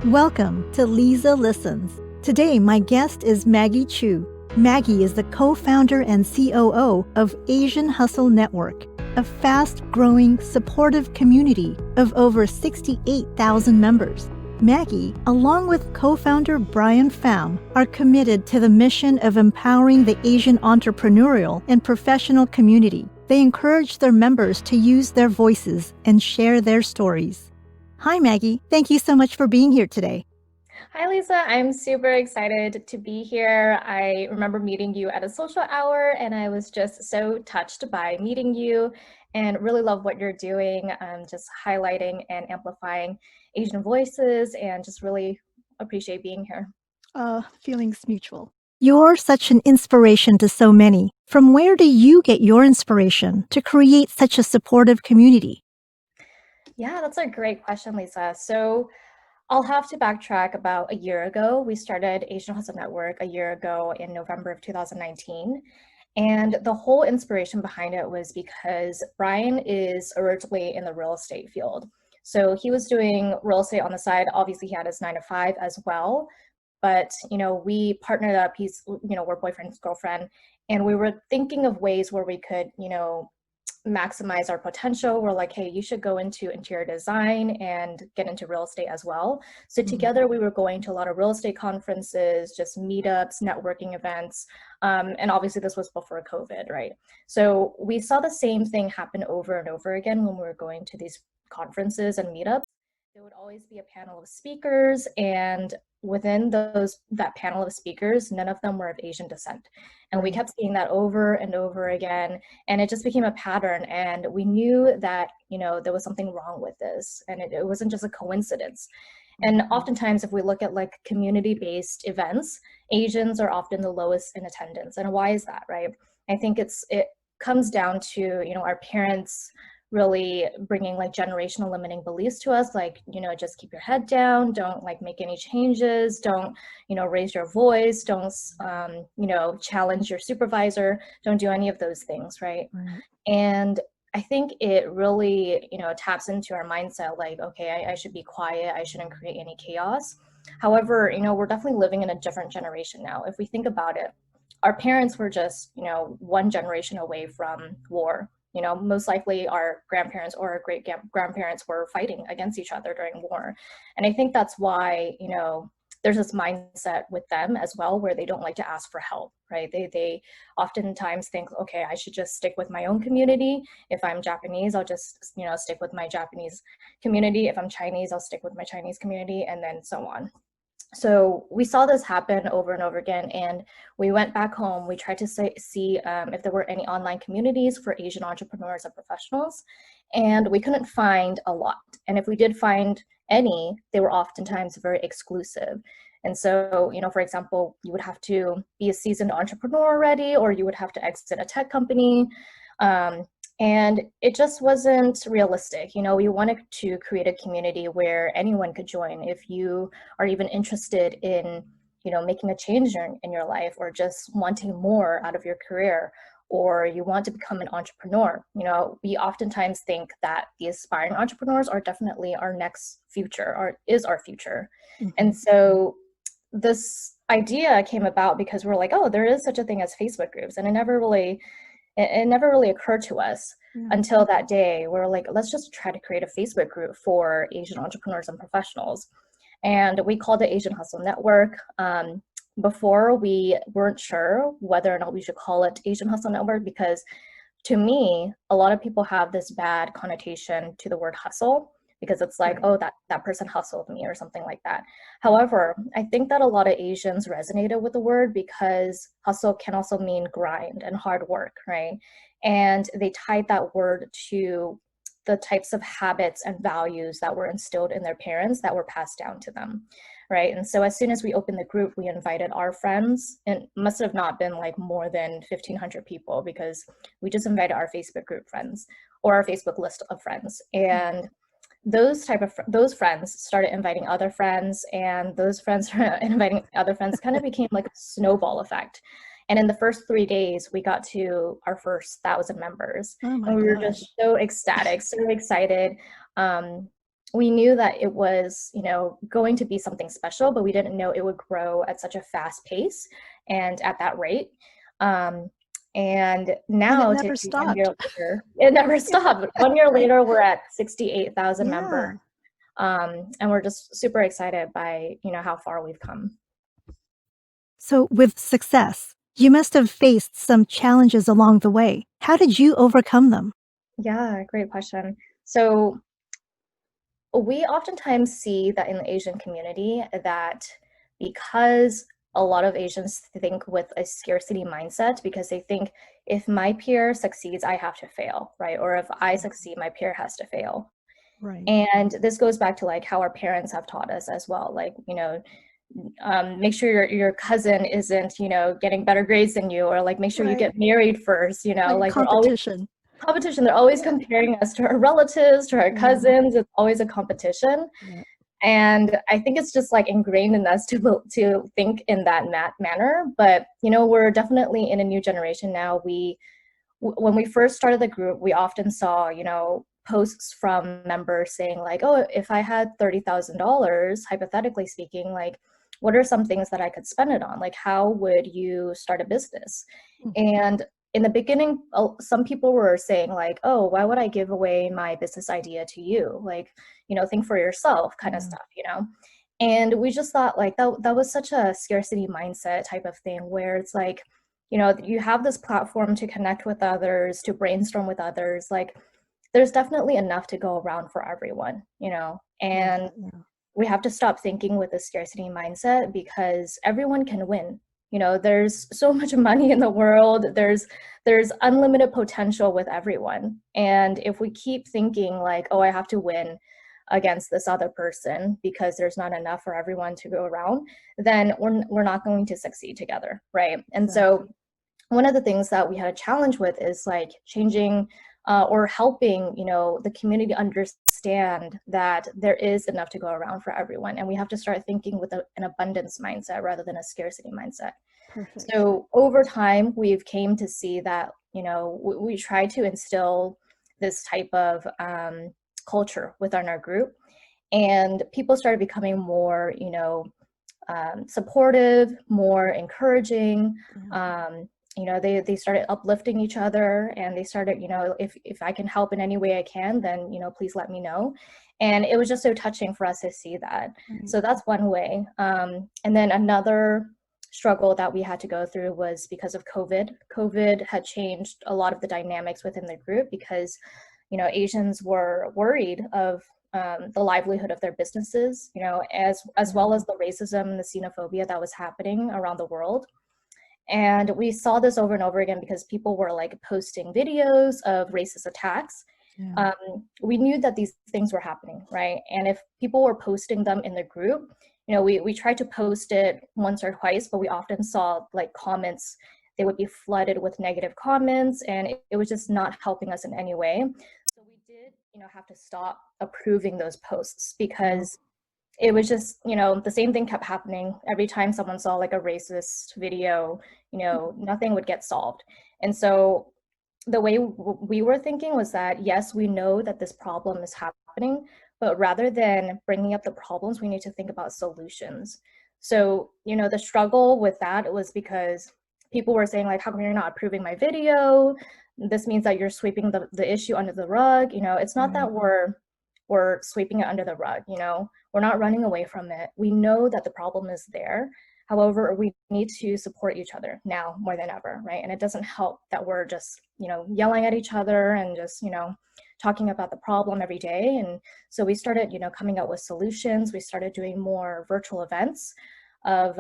Welcome to Liza Listens. Today, my guest is Maggie Chui. Maggie is the co-founder and COO of Asian Hustle Network, a fast-growing, supportive community of over 68,000 members. Maggie, along with co-founder Bryan Pham, are committed to the mission of empowering the Asian entrepreneurial and professional community. They encourage their members to use their voices and share their stories. Hi, Maggie. Thank you so much for being here today. Hi, Lisa. I'm super excited to be here. I remember meeting you at a social hour, and I was just so touched by meeting you and really love what you're doing, just highlighting and amplifying Asian voices, and just really appreciate being here. Feelings mutual. You're such an inspiration to so many. From where do you get your inspiration to create such a supportive community? Yeah, that's a great question, Lisa. So I'll have to backtrack about a year ago. We started Asian Hustle Network a year ago in November of 2019. And the whole inspiration behind it was because Bryan is originally in the real estate field. So he was doing real estate on the side. Obviously, he had his 9 to 5 as well. But, we partnered up. We're boyfriend and girlfriend. And we were thinking of ways where we could, maximize our potential. We're like, hey, you should go into interior design and get into real estate as well. So together we were going to a lot of real estate conferences, just meetups, networking events. And obviously this was before COVID, right? So we saw the same thing happen over and over again when we were going to these conferences and meetups. There would always be a panel of speakers, and within that panel of speakers, none of them were of Asian descent. And we kept seeing that over and over again, and it just became a pattern. And we knew that, there was something wrong with this, and it wasn't just a coincidence. And oftentimes, if we look at like community-based events, Asians are often the lowest in attendance. And why is that, right? I think it comes down to, our parents really bringing like generational limiting beliefs to us, like, just keep your head down, don't like make any changes, don't, raise your voice, don't, challenge your supervisor, don't do any of those things, right? And I think it really, taps into our mindset, like, okay, I should be quiet, I shouldn't create any chaos. However, we're definitely living in a different generation now. If we think about it, our parents were just, one generation away from war. Most likely our grandparents or our great grandparents were fighting against each other during war. And I think that's why, there's this mindset with them as well, where they don't like to ask for help, right? They oftentimes think, okay, I should just stick with my own community. If I'm Japanese, I'll just, stick with my Japanese community. If I'm Chinese, I'll stick with my Chinese community, and then so on. So we saw this happen over and over again, and we went back home. We tried to see if there were any online communities for Asian entrepreneurs and professionals, and we couldn't find a lot. And if we did find any, they were oftentimes very exclusive. And so, for example, you would have to be a seasoned entrepreneur already, or you would have to exit a tech company. And it just wasn't realistic. We wanted to create a community where anyone could join. If you are even interested in, making a change in your life, or just wanting more out of your career, or you want to become an entrepreneur, we oftentimes think that the aspiring entrepreneurs are definitely our next future, or is our future. And so this idea came about because we're like, oh, there is such a thing as Facebook groups. And it never really occurred to us until that day. We're like, let's just try to create a Facebook group for Asian entrepreneurs and professionals. And we called it Asian Hustle Network. Before, we weren't sure whether or not we should call it Asian Hustle Network, because to me, a lot of people have this bad connotation to the word hustle, because it's like, oh, that person hustled me or something like that. However, I think that a lot of Asians resonated with the word because hustle can also mean grind and hard work, right? And they tied that word to the types of habits and values that were instilled in their parents that were passed down to them, right? And so as soon as we opened the group, we invited our friends, and it must have not been like more than 1,500 people, because we just invited our Facebook group friends or our Facebook list of friends. And those friends started inviting other friends, and those friends inviting other friends, kind of became like a snowball effect. And in the first 3 days, we got to our first 1,000 members. And we were just so ecstatic, so excited. we knew that it was, going to be something special, but we didn't know it would grow at such a fast pace and at that rate. And And now, it to never 1 year stopped. later, it never stopped. 1 year later, we're at 68,000 members. Yeah. And we're just super excited by, how far we've come. So with success, you must have faced some challenges along the way. How did you overcome them? Yeah, great question. So we oftentimes see that in the Asian community that because a lot of Asians think with a scarcity mindset, because they think if my peer succeeds, I have to fail, right? Or if I succeed, my peer has to fail. Right. And this goes back to like how our parents have taught us as well. Like, make sure your cousin isn't, getting better grades than you, or like make sure you Right. get married first, Like they're always competition. competition. They're always comparing us to our relatives, to our Yeah. cousins. It's always a competition. Yeah. And I think it's just like ingrained in us to think in that manner. But, we're definitely in a new generation now. When we first started the group, we often saw, posts from members saying like, oh, if I had $30,000, hypothetically speaking, like, what are some things that I could spend it on? Like, how would you start a business? And in the beginning, some people were saying like, oh, why would I give away my business idea to you? Like, think for yourself kind of stuff. And we just thought like that was such a scarcity mindset type of thing where it's like, you have this platform to connect with others, to brainstorm with others. Like, there's definitely enough to go around for everyone, and we have to stop thinking with a scarcity mindset because everyone can win. There's so much money in the world. There's unlimited potential with everyone. And if we keep thinking like, oh, I have to win against this other person because there's not enough for everyone to go around, then we're not going to succeed together, right? And so one of the things that we had a challenge with is like changing or helping, the community understand that there is enough to go around for everyone. And we have to start thinking with an abundance mindset rather than a scarcity mindset. Perfect. So over time, we've came to see that, we try to instill this type of culture within our group. And people started becoming more, supportive, more encouraging. They started uplifting each other, and they started, if I can help in any way I can, then, please let me know. And it was just so touching for us to see that. So that's one way. And then another struggle that we had to go through was because of COVID. COVID had changed a lot of the dynamics within the group because, Asians were worried of the livelihood of their businesses, as well as the racism and the xenophobia that was happening around the world. And we saw this over and over again because people were like posting videos of racist attacks. We knew that these things were happening, right? And if people were posting them in the group, we tried to post it once or twice, but we often saw like comments, they would be flooded with negative comments, and it was just not helping us in any way. So we did, have to stop approving those posts because it was just, the same thing kept happening. Every time someone saw like a racist video, nothing would get solved. And so the way we were thinking was that, yes, we know that this problem is happening, but rather than bringing up the problems, we need to think about solutions. So, the struggle with that was because people were saying like, how come you're not approving my video? This means that you're sweeping the issue under the rug. It's not that we're sweeping it under the rug, we're not running away from it. We know that the problem is there. However, we need to support each other now more than ever, right? And it doesn't help that we're just, yelling at each other and just, talking about the problem every day. And so we started, coming up with solutions. We started doing more virtual events of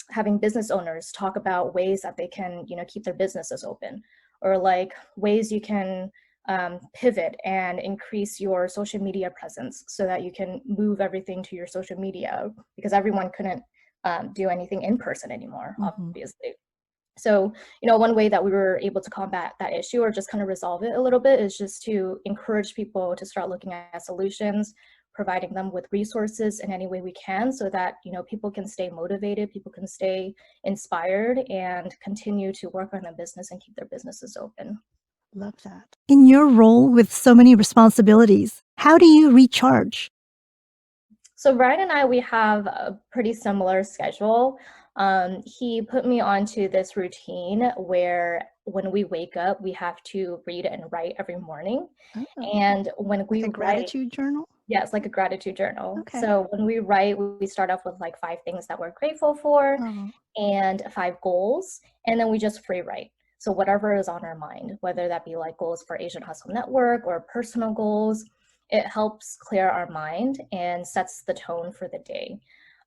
having business owners talk about ways that they can, keep their businesses open, or like ways you can pivot and increase your social media presence so that you can move everything to your social media, because everyone couldn't do anything in person anymore, obviously. So, one way that we were able to combat that issue or just kind of resolve it a little bit is just to encourage people to start looking at solutions, providing them with resources in any way we can so that, people can stay motivated, people can stay inspired and continue to work on their business and keep their businesses open. Love that. In your role with so many responsibilities, how do you recharge? So Bryan and I, we have a pretty similar schedule. He put me onto this routine where when we wake up, we have to read and write every morning. Oh, And when we like a write, gratitude journal? yes, like a gratitude journal. Okay. So when we write, we start off with like 5 things that we're grateful for Oh, and 5 goals, and then we just free write. So whatever is on our mind, whether that be like goals for Asian Hustle Network or personal goals, it helps clear our mind and sets the tone for the day.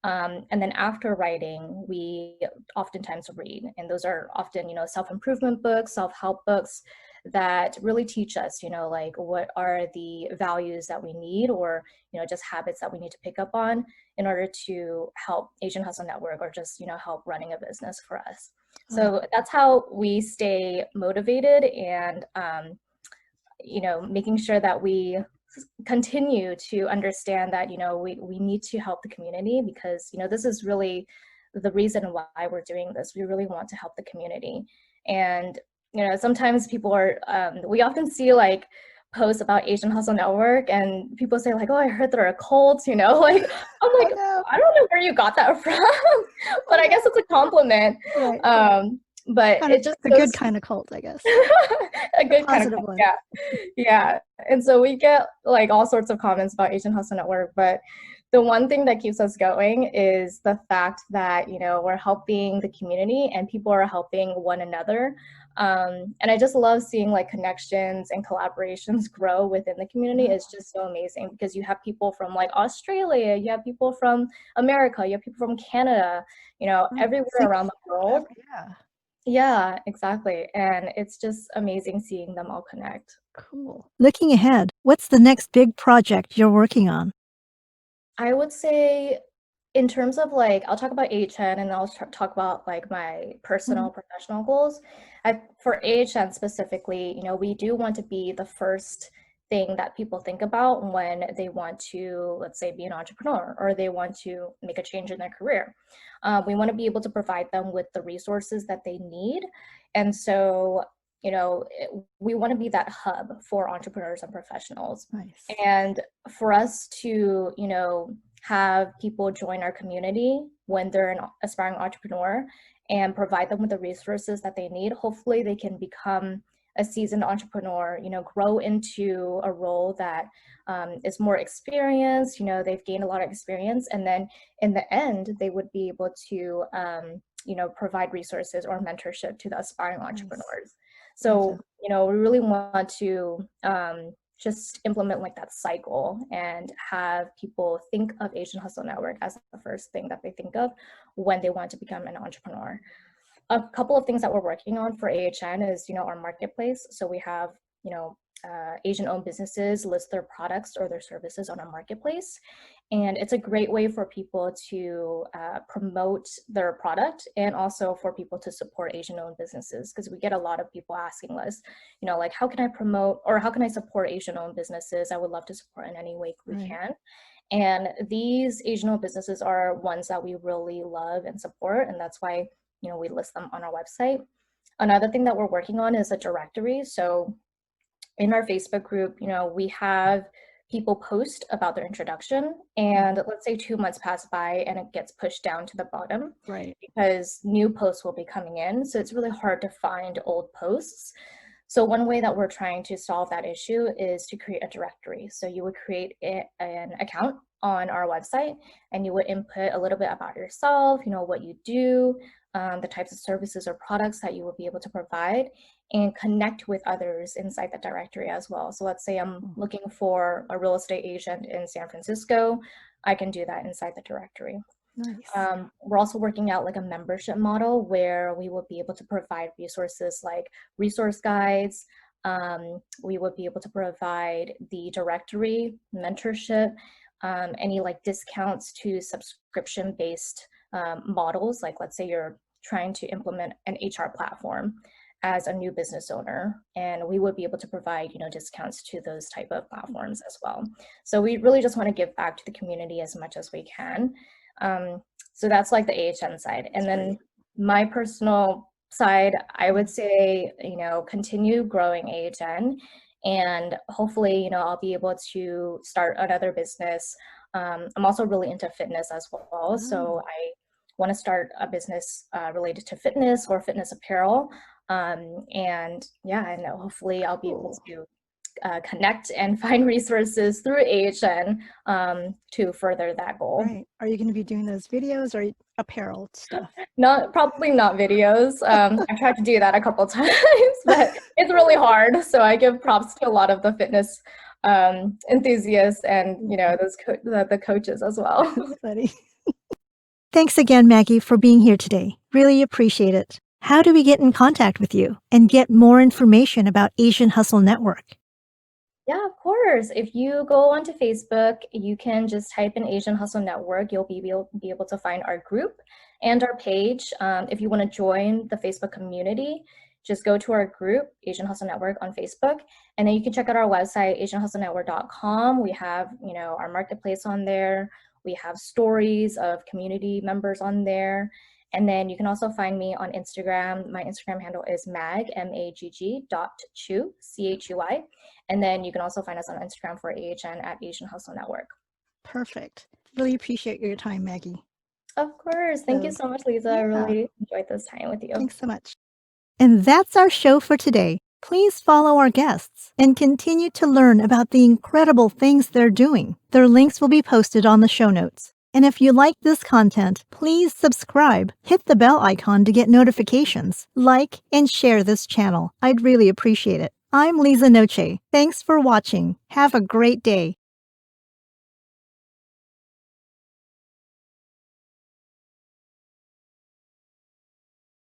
And then after writing, we oftentimes read, and those are often, self-improvement books, self-help books that really teach us, like what are the values that we need, or, just habits that we need to pick up on in order to help Asian Hustle Network, or just, help running a business for us. So that's how we stay motivated, and, making sure that we continue to understand that, we need to help the community, because, this is really the reason why we're doing this. We really want to help the community. And, sometimes people are, we often see like posts about Asian Hustle Network, and people say like, oh, I heard they're a cult, like, I'm like, no. I don't know where you got that from, but I guess it's a compliment. Right. But Kind it of just a goes good kind of cult, I guess. a good kind of Positive one. yeah. And so we get like all sorts of comments about Asian Hustle Network, but the one thing that keeps us going is the fact that, we're helping the community and people are helping one another. And I just love seeing like connections and collaborations grow within the community. It's just so amazing, because you have people from like Australia, you have people from America, you have people from Canada, everywhere around the world. Yeah. Yeah, exactly. And it's just amazing seeing them all connect. Cool. Looking ahead, what's the next big project you're working on? I would say, in terms of like, I'll talk about AHN and I'll talk about like my personal professional goals. For AHN specifically, we do want to be the first thing that people think about when they want to, let's say, be an entrepreneur, or they want to make a change in their career. We want to be able to provide them with the resources that they need. And so, we want to be that hub for entrepreneurs and professionals. Nice. And for us to, have people join our community when they're an aspiring entrepreneur and provide them with the resources that they need, hopefully they can become a seasoned entrepreneur, grow into a role that is more experienced, they've gained a lot of experience. And then in the end, they would be able to, provide resources or mentorship to the aspiring entrepreneurs. So, we really want to just implement like that cycle and have people think of Asian Hustle Network as the first thing that they think of when they want to become an entrepreneur. A couple of things that we're working on for AHN is, our marketplace. So we have, Asian-owned businesses list their products or their services on our marketplace. And it's a great way for people to promote their product, and also for people to support Asian-owned businesses, because we get a lot of people asking us, like, how can I promote, or how can I support Asian-owned businesses? I would love to support in any way we can. And these Asian-owned businesses are ones that we really love and support, and that's why, we list them on our website. Another thing that we're working on is a directory. So in our Facebook group, we have people post about their introduction, and let's say 2 months pass by and it gets pushed down to the bottom, Right? Because new posts will be coming in. So it's really hard to find old posts. So one way that we're trying to solve that issue is to create a directory. So you would create an account on our website, and you would input a little bit about yourself, what you do, the types of services or products that you will be able to provide, and connect with others inside the directory as well. So let's say I'm looking for a real estate agent in San Francisco, I can do that inside the directory. Nice. We're also working out like a membership model where we will be able to provide resources like resource guides. We would be able to provide the directory, mentorship, any like discounts to subscription-based models. Like, let's say you're trying to implement an HR platform as a new business owner, and we would be able to provide, discounts to those type of platforms as well. So we really just want to give back to the community as much as we can. So that's like the AHN side. And then my personal side, I would say, continue growing AHN, and hopefully, I'll be able to start another business. I'm also really into fitness as well. So I want to start a business related to fitness or fitness apparel. And hopefully I'll be able to connect and find resources through AHN to further that goal. Right. Are you going to be doing those videos or apparel stuff? Probably not videos. I've tried to do that a couple times, but it's really hard. So I give props to a lot of the fitness enthusiasts and, the coaches as well. That's funny. Thanks again, Maggie, for being here today. Really appreciate it. How do we get in contact with you and get more information about Asian Hustle Network? Yeah, of course. If you go onto Facebook, you can just type in Asian Hustle Network. You'll be able to find our group and our page. If you want to join the Facebook community, just go to our group, Asian Hustle Network on Facebook, and then you can check out our website, asianhustlenetwork.com. We have, our marketplace on there. We have stories of community members on there. And then you can also find me on Instagram. My Instagram handle is magg.chu, CHUI. And then you can also find us on Instagram for AHN at Asian Hustle Network. Perfect. Really appreciate your time, Maggie. Of course. Thank you so much, Liza. I really enjoyed this time with you. Thanks so much. And that's our show for today. Please follow our guests and continue to learn about the incredible things they're doing. Their links will be posted on the show notes. And if you like this content, please subscribe, hit the bell icon to get notifications, like, and share this channel. I'd really appreciate it. I'm Liza Noche. Thanks for watching. Have a great day.